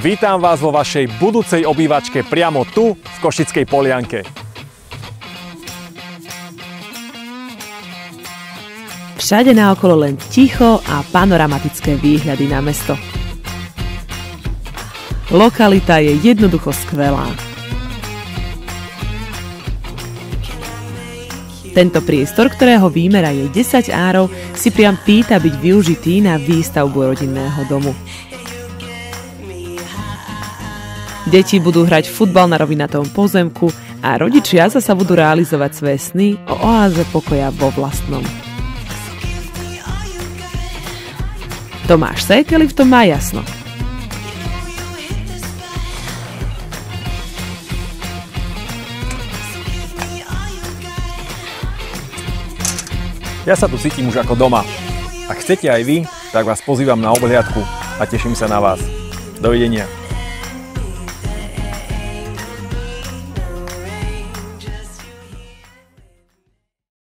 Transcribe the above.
Vítam vás vo vašej budúcej obývačke priamo tu, v Košickej Polianke. Všade naokolo len ticho a panoramatické výhľady na mesto. Lokalita je jednoducho skvelá. Tento priestor, ktorého výmera je 10 árov, si priam pýta byť využitý na výstavbu rodinného domu. Deti budú hrať futbal na rovinatom pozemku a rodičia sa budú realizovať svoje sny o oáze pokoja vo vlastnom. Tomáš Sékely v tom má jasno. Ja sa tu cítim už ako doma. Ak chcete aj vy, tak vás pozývam na obhliadku a teším sa na vás. Dovidenia.